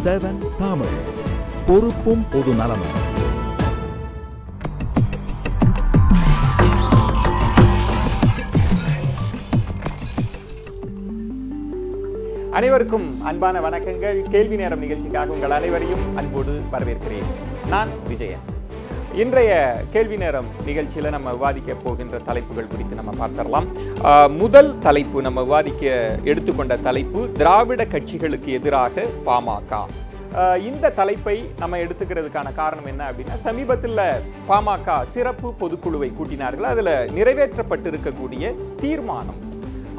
7 தமிழ். பொறுப்பும் பொது நலமும். அனைவருக்கும் அன்பான வணக்கங்கள். கேள்வி நேரம் நிகழ்ச்சிக்காக உங்கள் அனைவரையும் அன்போடு வரவேற்கிறேன். நான் விஜயன். இன்றைய கேள்வி நேரம் நிகழ்ச்சியில் நம்ம விவாதிக்க போகின்ற தலைப்புகள் குறித்து நம்ம பார்த்துடலாம். முதல் தலைப்பு, நம்ம விவாதிக்க எடுத்துக்கொண்ட தலைப்பு திராவிட கட்சிகளுக்கு எதிராக பாமக. இந்த தலைப்பை நம்ம எடுத்துக்கிறதுக்கான காரணம் என்ன அப்படின்னா, சமீபத்தில் பாமக சிறப்பு பொதுக்குழுவை கூட்டினார்கள். அதில் நிறைவேற்றப்பட்டிருக்கக்கூடிய தீர்மானம்,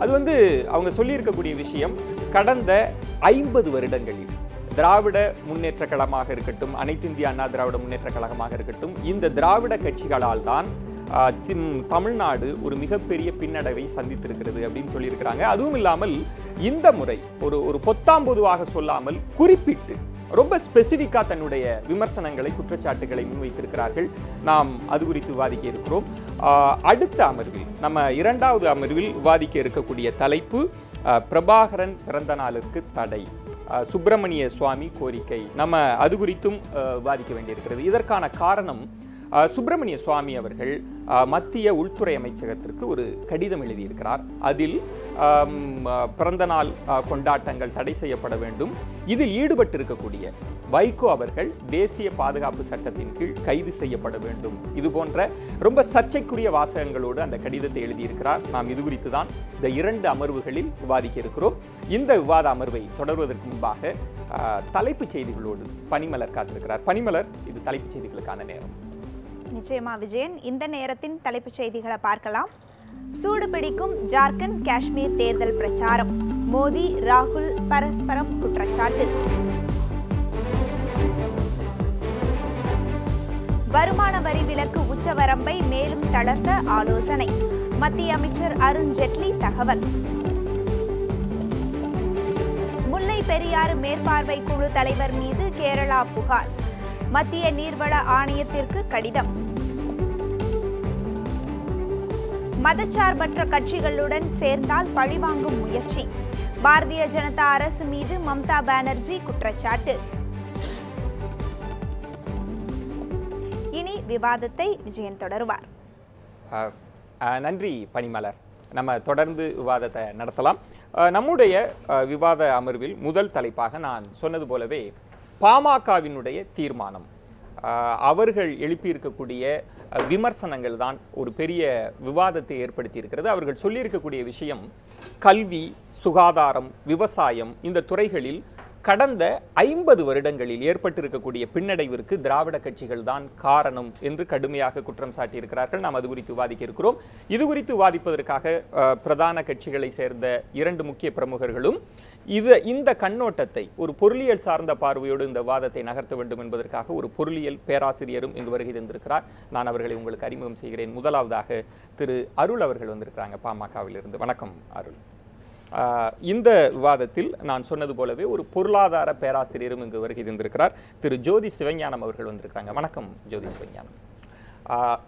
அது அவங்க சொல்லியிருக்கக்கூடிய விஷயம், கடந்த 50 வருடங்களில் திராவிட முன்னேற்ற கழகமாக இருக்கட்டும், அனைத்து இந்திய அண்ணா திராவிட முன்னேற்ற கழகமாக இருக்கட்டும், இந்த திராவிட கட்சிகளால் தான் தமிழ்நாடு ஒரு மிகப்பெரிய பின்னடைவை சந்தித்திருக்கிறது அப்படின்னு சொல்லியிருக்கிறாங்க. அதுவும் இல்லாமல் இந்த முறை ஒரு பொத்தாம் பொதுவாக சொல்லாமல் குறிப்பிட்டு ரொம்ப ஸ்பெசிஃபிக்காக தன்னுடைய விமர்சனங்களை, குற்றச்சாட்டுகளை முன்வைத்திருக்கிறார்கள். நாம் அது குறித்து விவாதிக்க இருக்கிறோம். அடுத்த அமர்வில், நம்ம 2வது அமர்வில் விவாதிக்க இருக்கக்கூடிய தலைப்பு பிரபாகரன் பிறந்த நாளுக்கு தடை, சுப்பிரமணிய சுவாமி கோரிக்கை. நம்ம அது குறித்தும் விவாதிக்க வேண்டியிருக்கிறது. இதற்கான காரணம், சுப்பிரமணிய சுவாமி அவர்கள் மத்திய உள்துறை அமைச்சகத்திற்கு ஒரு கடிதம் எழுதியிருக்கிறார். அதில் பிறந்த நாள் கொண்டாட்டங்கள் தடை செய்யப்பட வேண்டும், இதில் ஈடுபட்டிருக்கக்கூடிய வைகோ அவர்கள் தேசிய பாதுகாப்பு சட்டத்தின் கீழ் கைது செய்யப்பட வேண்டும், இது போன்ற ரொம்ப சர்ச்சைக்குரிய வாசகங்களோடு அந்த கடிதத்தை எழுதியிருக்கிறார். நாம் இது குறித்து தான் இந்த 2 அமர்வுகளில் விவாதிக்க இருக்கிறோம். இந்த விவாத அமர்வை தொடர்வதற்கு முன்பாக தலைப்புச் செய்திகளோடு பனிமலர் காத்திருக்கிறார். பனிமலர், இது தலைப்புச் செய்திகளுக்கான நேரம். நிச்சயமா விஜயன், இந்த நேரத்தின் தலைப்புச் செய்திகளை பார்க்கலாம். சூடு பிடிக்கும் ஜார்க்கண்ட் காஷ்மீர் தேர்தல் பிரச்சாரம், மோடி ராகுல் பரஸ்பரம் குற்றச்சாட்டு. வருமான வரி விலக்கு உச்சவரம்பை மேலும் தளர்த்த ஆலோசனை, மத்திய அமைச்சர் அருண் ஜெட்லி தகவல். முல்லை பெரியாறு மேற்பார்வை குழு தலைவர் மீது கேரளா புகார், மத்திய நீர்வள ஆணையத்திற்கு கடிதம். மதச்சார்பற்ற கட்சிகளுடன் சேர்ந்தால் பழிவாங்கும் முயற்சி, பாரதிய ஜனதா அரசு மீது மம்தா பானர்ஜி குற்றச்சாட்டு. இனி விவாதத்தை விஜயன் தொடருவார். நன்றி பனிமலர். நம்ம தொடர்ந்து விவாதத்தை நடத்தலாம். நம்முடைய விவாத அமர்வில் முதல் தலைப்பாக நான் சொன்னது போலவே பாமகவினுடைய தீர்மானம், அவர்கள் எழுப்பியிருக்கக்கூடிய விமர்சனங்கள் தான் ஒரு பெரிய விவாதத்தை ஏற்படுத்தி இருக்கிறது. அவர்கள் சொல்லியிருக்கக்கூடிய விஷயம், கல்வி, சுகாதாரம், விவசாயம், இந்த துறைகளில் கடந்த 50 வருடங்களில் ஏற்பட்டிருக்கக்கூடிய பின்னடைவிற்கு திராவிட கட்சிகள் தான் காரணம் என்று கடுமையாக குற்றம் சாட்டியிருக்கிறார்கள். நாம் அது குறித்து விவாதிக்க இருக்கிறோம். இது குறித்து விவாதிப்பதற்காக பிரதான கட்சிகளை சேர்ந்த 2 முக்கிய பிரமுகர்களும் இந்த கண்ணோட்டத்தை ஒரு பொருளியல் சார்ந்த பார்வையோடு இந்த விவாதத்தை நகர்த்த வேண்டும் என்பதற்காக ஒரு பொருளியல் பேராசிரியரும் இங்கு வருகை தந்திருக்கிறார். நான் அவர்களை உங்களுக்கு அறிமுகம் செய்கிறேன். முதலாவதாக திரு அருள் அவர்கள் வந்திருக்கிறாங்க, பாமகவிலிருந்து. வணக்கம் அருள். இந்த விவாதத்தில் நான் சொன்னது போலவே ஒரு பொருளாதார பேராசிரியரும் இங்கு வருகை தந்திருக்கிறார். திரு ஜோதி சிவஞானம் அவர்கள் வந்திருக்கிறாங்க. வணக்கம் ஜோதி சிவஞானம்.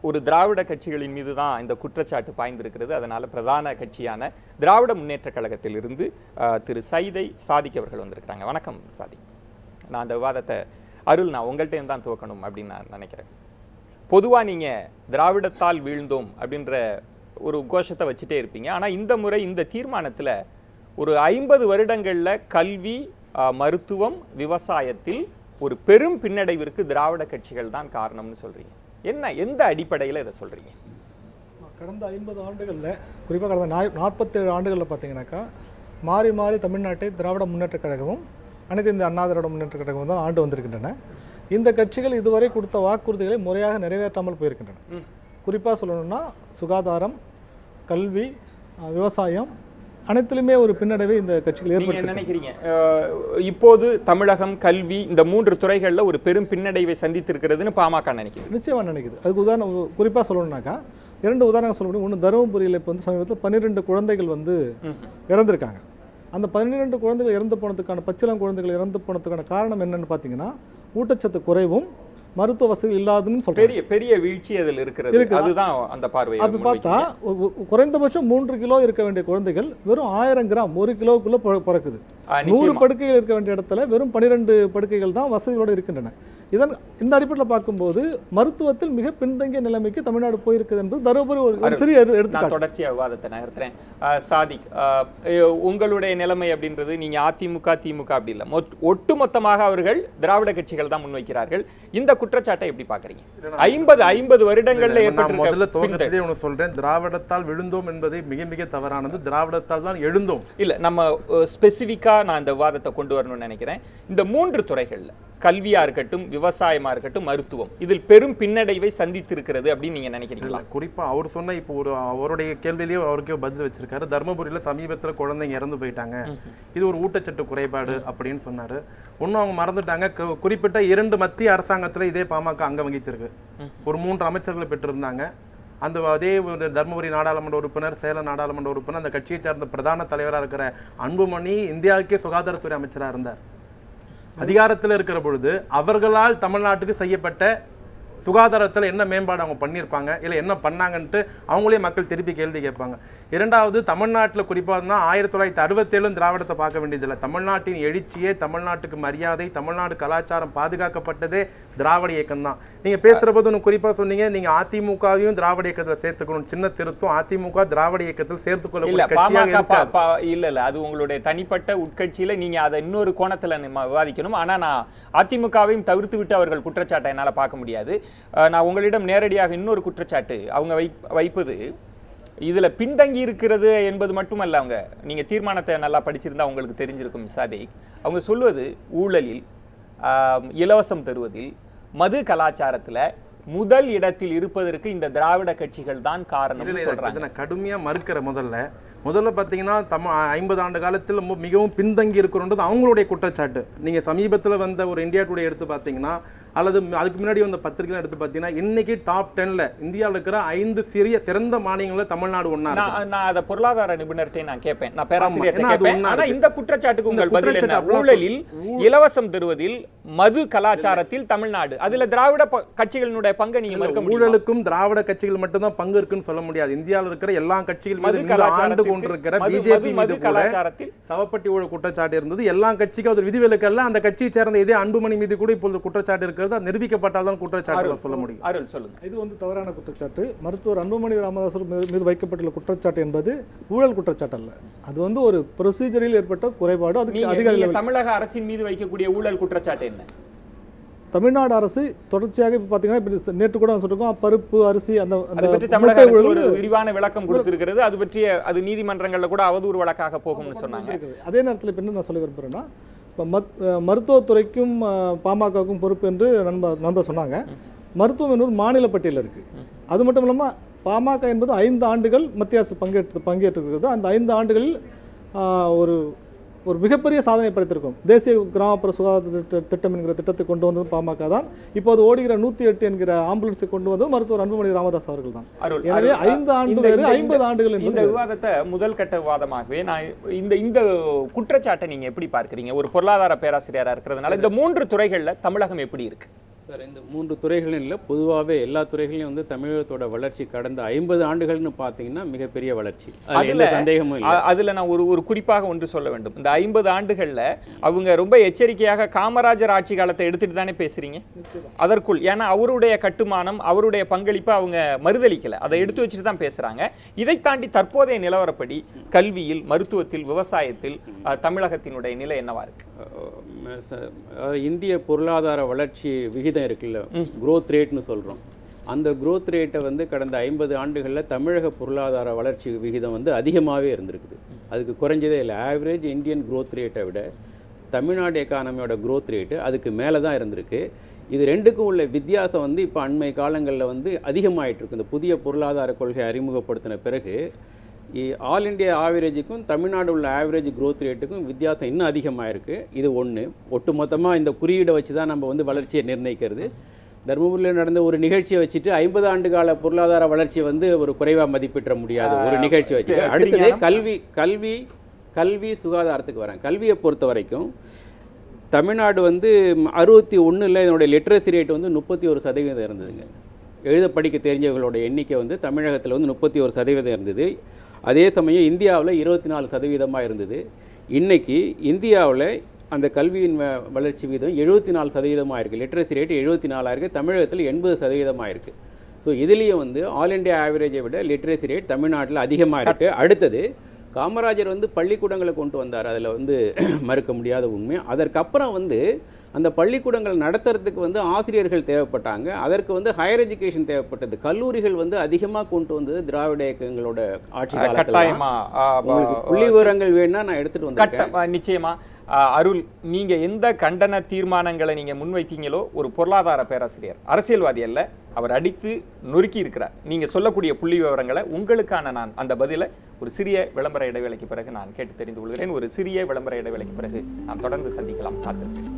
ஒரு திராவிட கட்சிகளின் மீது தான் இந்த குற்றச்சாட்டு பாய்ந்திருக்கிறது. அதனால பிரதான கட்சியான திராவிட முன்னேற்ற கழகத்திலிருந்து திரு சைதை சாதிக் அவர்கள் வந்திருக்கிறாங்க. வணக்கம் சாதிக். நான் அந்த விவாதத்தை அருள், நான் உங்கள்கிட்ட தான் துவக்கணும் அப்படின்னு நான் நினைக்கிறேன். பொதுவாக நீங்கள் திராவிடத்தால் வீழ்ந்தோம் அப்படின்ற ஒரு கோஷத்தை வச்சுட்டே இருப்பீங்க. ஆனால் இந்த முறை இந்த தீர்மானத்தில் ஒரு 50 வருடங்களில் கல்வி, மருத்துவம், விவசாயத்தில் ஒரு பெரும் பின்னடைவிற்கு திராவிட கட்சிகள் தான் காரணம்னு சொல்கிறீங்க. எந்த அடிப்படையில் இதை சொல்கிறீங்க? கடந்த 50 ஆண்டுகளில், குறிப்பாக கடந்த 47 ஆண்டுகளில் பார்த்தீங்கன்னாக்கா, மாறி மாறி தமிழ்நாட்டை திராவிட முன்னேற்ற கழகமும் அனைத்து இந்திய அண்ணா திராவிட முன்னேற்ற கழகமும் தான் ஆண்டு வந்திருக்கின்றன. இந்த கட்சிகள் இதுவரை கொடுத்த வாக்குறுதிகளை முறையாக நிறைவேற்றாமல் போயிருக்கின்றன. குறிப்பாக சொல்லணும்னா சுகாதாரம், கல்வி, விவசாயம் அனைத்திலுமே ஒரு பின்னடைவை இந்த கட்சிகள் ஏற்படுத்தி நினைக்கிறீங்க. இப்போது தமிழகம் கல்வி இந்த 3 துறைகளில் ஒரு பெரும் பின்னடைவை சந்தித்திருக்கிறதுன்னு பாமக நினைக்குது. நிச்சயமாக நினைக்குது. அதுக்கு உதாரணம் குறிப்பாக சொல்லணும்னாக்கா 2 உதாரணம் சொல்ல முடியும். ஒன்று, தருமபுரியில் இப்போ சமீபத்தில் 12 குழந்தைகள் இறந்துருக்காங்க. அந்த 12 குழந்தைகள் இறந்து போனதுக்கான, பச்சிளம் குழந்தைகள் இறந்து போனதுக்கான காரணம் என்னென்னு பார்த்தீங்கன்னா, ஊட்டச்சத்து குறைவும் மருத்துவ வசதி இல்லாதுன்னு சொல்றாங்க. பெரிய வீழ்ச்சி அதில் இருக்கிறது. அதுதான் அந்த பார்வை. அப்படி பார்த்தா குறைந்தபட்சம் 3 கிலோ இருக்க வேண்டிய குழந்தைகள் வெறும் 1000 கிராம் 1 கிலோவுக்குள்ள பிறக்குது. 100 படுக்கைகள் இருக்க வேண்டிய இடத்துல வெறும் 12 படுக்கைகள் தான் வசதியோடு இருக்கின்றன. இந்த அடிப்படையில் பார்க்கும்போது மருத்துவத்தில் மிக பின்தங்கிய நிலைமைக்கு தமிழ்நாடு போயிருக்குது என்பது தருமபுரி ஒரு சிறிய எடுத்துக்காட்டு. தொடர்ச்சியாக விவாதத்தை நகர்த்துறேன். சாதிக், உங்களுடைய நிலைமை அப்படின்றது நீங்க அதிமுக திமுக அப்படி இல்லை, ஒட்டுமொத்தமாக அவர்கள் திராவிட கட்சிகள் தான் முன்வைக்கிறார்கள். இந்த குற்றச்சாட்டை எப்படி பாக்குறீங்க? 50 வருடங்கள்ல ஏற்பட்டு சொல்றேன், திராவிடத்தால் விழுந்தோம் என்பதை மிக மிக தவறானது. திராவிடத்தால் தான் எழுந்தோம். இல்ல, நம்ம ஸ்பெசிபிக்கா நான் இந்த விவாதத்தை கொண்டு வரணும்னு நினைக்கிறேன். இந்த 3 துறைகள்ல கல்வியா இருக்கட்டும், விவசாயமா இருக்கட்டும், மருத்துவம், இதில் பெரும் பின்னடைவை சந்தித்திருக்கிறது அப்படின்னு நீங்க நினைக்கிறீங்களா? குறிப்பா அவர் சொன்ன இப்போ அவருடைய கேள்வியிலேயே அவருக்கே பதில் வச்சிருக்காரு. தர்மபுரியில சமீபத்தில் குழந்தைங்க இறந்து போயிட்டாங்க, இது ஒரு ஊட்டச்சத்து குறைபாடு அப்படின்னு சொன்னாரு. ஒன்னும் அவங்க மறந்துட்டாங்க, குறிப்பிட்ட 2 மத்திய அரசாங்கத்துல இதே பாமக அங்க வகித்திருக்கு. ஒரு 3 அமைச்சர்களை பெற்றிருந்தாங்க. அந்த அதே தர்மபுரி நாடாளுமன்ற உறுப்பினர், சேலம் நாடாளுமன்ற உறுப்பினர், அந்த கட்சியை சார்ந்த பிரதான தலைவராக இருக்கிற அன்புமணி இந்தியாவுக்கே சுகாதாரத்துறை அமைச்சராக இருந்தார். அதிகாரத்தில் இருக்கிற பொழுது அவர்களால் தமிழ்நாட்டுக்கு செய்யப்பட்ட சுகாதாரத்தில் என்ன மேம்பாடு அவங்க பண்ணியிருப்பாங்க, இல்லை என்ன பண்ணாங்கன்ட்டு அவங்களே மக்கள் திருப்பி கேள்வி கேட்பாங்க. இரண்டாவது, தமிழ்நாட்டில் குறிப்பாக தான் 1967 திராவிடத்தை பார்க்க வேண்டியதில்லை. தமிழ்நாட்டின் எழுச்சியே, தமிழ்நாட்டுக்கு மரியாதை, தமிழ்நாடு கலாச்சாரம் பாதுகாக்கப்பட்டதே திராவிட இயக்கம் தான். நீங்கள் பேசுகிற போது ஒன்று குறிப்பாக சொன்னீங்க, நீங்கள் அதிமுகவையும் திராவிட இயக்கத்தில் சேர்த்துக்கணும். சின்ன திருத்தம், அதிமுக திராவிட இயக்கத்தில் சேர்த்துக்கொள்ள இல்லை, அது உங்களுடைய தனிப்பட்ட உட்கட்சியில் நீங்கள் அதை இன்னொரு கோணத்தில் நம்ம விவாதிக்கணும். ஆனால் நான் அதிமுகவையும் தவிர்த்து விட்டு அவர்கள் குற்றச்சாட்டை என்னால் பார்க்க முடியாது. நான் உங்களிடம் நேரடியாக இன்னொரு குற்றச்சாட்டு அவங்க வைப்பது, இதுல பின்தங்கி இருக்கிறது என்பது மட்டுமல்ல. அவங்க, நீங்க தீர்மானத்தை நல்லா படிச்சிருந்தா உங்களுக்கு தெரிஞ்சிருக்கும் சாதிக், அவங்க சொல்வது ஊழலில், இலவசம் தருவதில், மது கலாச்சாரத்துல முதல் இடத்தில் இருப்பதற்கு இந்த திராவிட கட்சிகள் தான் காரணம் சொல்றாங்க. கடுமையா மறுக்கிற முதல்ல பார்த்தீங்கன்னா 50 ஆண்டு காலத்தில் மிகவும் பின்தங்கி இருக்கிறோன்றது அவங்களுடைய குற்றச்சாட்டு. நீங்கள் சமீபத்தில் வந்த ஒரு இந்தியா டுடே எடுத்து பார்த்தீங்கன்னா, அல்லது அதுக்கு முன்னாடி வந்த பத்திரிகை எடுத்து பார்த்தீங்கன்னா, இன்னைக்கு டாப் 10ல இந்தியாவில் இருக்கிற 5 சிறந்த மாநிலங்களில் தமிழ்நாடு ஒன்றா. நான் அதை பொருளாதார நிபுணர்கிட்ட நான் கேட்பேன், நான் பேராசிரியர் கேட்பேன். ஆனா இந்த குற்றச்சாட்டுக்கு உங்கள் பதில் என்ன? ஊழலில், இலவசம் தருவதில், மது கலாச்சாரத்தில் தமிழ்நாடு, அதுல திராவிட கட்சிகளினுடைய பங்கு நீங்க மறுக்க முடியும்? ஊழலுக்கும் திராவிட கட்சிகள் மட்டும்தான் பங்கு இருக்குன்னு சொல்ல முடியாது. இந்தியாவில் இருக்கிற எல்லா கட்சிகள் மீது ஆண்டு கொண்டிருக்கிற பிஜேபி மீது கலாச்சாரத்தில் சவப்பட்டி ஊழல் குற்றச்சாட்டு இருந்தது. எல்லா கட்சிக்கும் அது விதிவிலக்கல்ல. அந்த கட்சியை சேர்ந்த இதே அன்புமணி மீது கூட இப்போது குற்றச்சாட்டு இருக்கிறது. நிரூபிக்கப்பட்டால் தான் குற்றச்சாட்டு சொல்ல முடியும். அருள் சொல்லுங்க. இது தவறான குற்றச்சாட்டு. மருத்துவர் அன்புமணி ராமதாஸ் மீது வைக்கப்பட்டுள்ள குற்றச்சாட்டு என்பது ஊழல் குற்றச்சாட்டு அல்ல. அது ஒரு ப்ரொசீஜரில் ஏற்பட்ட குறைபாடு. அதுக்கு அதிகாரிகள் தமிழக அரசின் மீது வைக்கக்கூடிய ஊழல் குற்றச்சாட்டு என்ன? தமிழ்நாடு அரசு தொடர்ச்சியாக இப்போ பார்த்தீங்கன்னா, நேற்று கூட சொல்லிருக்கோம், பருப்பு, அரிசி, அந்த தமிழக அரசு ஒரு விரிவான விளக்கம் கொடுத்திருக்கிறது. அது பற்றிய அது நீதிமன்றங்களில் கூட அவதூறு வழக்காக போகும்னு சொன்னாங்க. அதே நேரத்தில் இப்போ என்ன நான் சொல்ல விரும்புகிறேன்னா, இப்போ மருத்துவத்துறைக்கும் பாமகவுக்கும் பொறுப்பு என்று நண்பர் சொன்னாங்க. மருத்துவம் என்பது மாநில பட்டியலில் இருக்குது. அது மட்டும் இல்லாமல் பாமக என்பது 5 ஆண்டுகள் மத்திய அரசு பங்கேற்றிருக்கிறது. அந்த 5 ஆண்டுகளில் ஒரு மிகப்பெரிய சாதனை படைத்திருக்கும். தேசிய கிராமப்புற சுகாதார திட்டம் என்கிற திட்டத்தை கொண்டு வந்தது பாமக தான். இப்போது ஓடுகிற 108 என்கிற ஆம்புலன்ஸை கொண்டு வந்தது மருத்துவர் அன்புமணி ராமதாஸ் அவர்கள் தான். எனவே 5 ஆண்டு வேறு 50 ஆண்டுகள். இந்த விவாதத்தை முதல் கட்ட விவாதமாகவே நான் இந்த குற்றச்சாட்டை நீங்க எப்படி பார்க்கிறீங்க? ஒரு பொருளாதார பேராசிரியராக இருக்கிறதுனால இந்த 3 துறைகள்ல தமிழகம் எப்படி இருக்கு சார்? இந்த 3 துறைகளில் இல்லை, பொதுவாகவே எல்லா துறைகளையும் தமிழகத்தோட வளர்ச்சி கடந்த 50 ஆண்டுகள்னு பார்த்தீங்கன்னா மிகப்பெரிய வளர்ச்சி, அதுல சந்தேகமும் இல்லை. அதுல நான் ஒரு குறிப்பாக ஒன்று சொல்ல வேண்டும். இந்த 50 ஆண்டுகள்ல அவங்க ரொம்ப எச்சரிக்கையாக காமராஜர் ஆட்சி காலத்தை எடுத்துட்டு தானே பேசுறீங்க. அதற்குள் ஏன்னா அவருடைய கட்டுமானம், அவருடைய பங்களிப்பு அவங்க மறுதளிக்கல, அதை எடுத்து வச்சுட்டு தான் பேசுறாங்க. இதை தாண்டி தற்போதைய நிலவரப்படி கல்வியில், மருத்துவத்தில், விவசாயத்தில் தமிழகத்தினுடைய நிலை என்னவா இருக்கு? இந்திய பொருளாதார வளர்ச்சி விகிதம் இருக்குல்ல, growth ரேட்னு சொல்கிறோம், அந்த growth ரேட்டை கடந்த 50 ஆண்டுகளில் தமிழக பொருளாதார வளர்ச்சி விகிதம் அதிகமாகவே இருந்திருக்குது. அதுக்கு குறைஞ்சதே இல்லை. ஆவரேஜ் இந்தியன் growth ரேட்டை விட தமிழ்நாடு எக்கானமியோட growth ரேட்டு அதுக்கு மேலே தான் இருந்திருக்கு. இது ரெண்டுக்கும் உள்ள வித்தியாசம் இப்போ அண்மை காலங்களில் அதிகமாகிட்டு இருக்கு. இந்த புதிய பொருளாதார கொள்கை அறிமுகப்படுத்தின பிறகு ஆல் இண்டியா ஆவரேஜுக்கும் தமிழ்நாடு உள்ள ஆவரேஜ் growth ரேட்டுக்கும் வித்தியாசம் இன்னும் அதிகமாக இருக்குது. இது ஒன்று. ஒட்டுமொத்தமாக இந்த குறியீடை வச்சு தான் நம்ம வளர்ச்சியை நிர்ணயிக்கிறது. தர்மபுரியில் நடந்த ஒரு நிகழ்ச்சியை வச்சுட்டு 50 ஆண்டு கால பொருளாதார வளர்ச்சியை ஒரு குறைவாக மதிப்பிட முடியாது ஒரு நிகழ்ச்சி வச்சுட்டு. அடுத்தது கல்வி சுகாதாரத்துக்கு வரேன். கல்வியை பொறுத்த வரைக்கும் தமிழ்நாடு வந்து 61 இதனுடைய லிட்ரஸி ரேட் வந்து 31% இருந்ததுங்க. எழுத படிக்க தெரிஞ்சவர்களோட எண்ணிக்கை வந்து தமிழகத்தில் வந்து 31% இருந்தது. அதே சமயம் இந்தியாவில் 24% இருந்தது. இன்னைக்கு இந்தியாவில் அந்த கல்வியின் வளர்ச்சி வீதம் 74% இருக்குது. லிட்ரஸி ரேட் 74 இருக்குது. தமிழகத்தில் 80% இருக்குது. ஸோ இதுலேயும் வந்து ஆல் இண்டியா ஆவரேஜை விட லிட்ரஸி ரேட் தமிழ்நாட்டில் அதிகமாக இருக்குது. அடுத்தது காமராஜர் வந்து பள்ளிக்கூடங்களை கொண்டு வந்தார், அதில் வந்து மறுக்க முடியாத உண்மை. அதற்கப்புறம் வந்து அந்த பள்ளிக்கூடங்கள் நடத்துறதுக்கு வந்து ஆசிரியர்கள் தேவைப்பட்டாங்க. அதற்கு வந்து ஹையர் எஜுகேஷன் தேவைப்பட்டது. கல்லூரிகள் வந்து அதிகமாக கொண்டு வந்தது திராவிட இயக்கங்களோட ஆட்சி காலத்தில். புள்ளி விவரங்கள் வேணும்னா நான் எடுத்துகிட்டு வந்தேன். நிச்சயமா அருள், நீங்க எந்த கண்டன தீர்மானங்களை நீங்க முன்வைத்தீங்களோ ஒரு பொருளாதார பேராசிரியர், அரசியல்வாதி அல்ல, அவர் அடித்து நொறுக்கி இருக்கிறார். நீங்க சொல்லக்கூடிய புள்ளி விவரங்களை உங்களுக்கான நான் அந்த பதிலை ஒரு சிறிய விளம்பர இடைவேளைக்கு பிறகு நான் கேட்டு தெரிந்து கொள்கிறேன். ஒரு சிறிய விளம்பர இடைவேளைக்கு பிறகு நாம் தொடர்ந்து சந்திக்கலாம். காத்திருக்கிறேன்.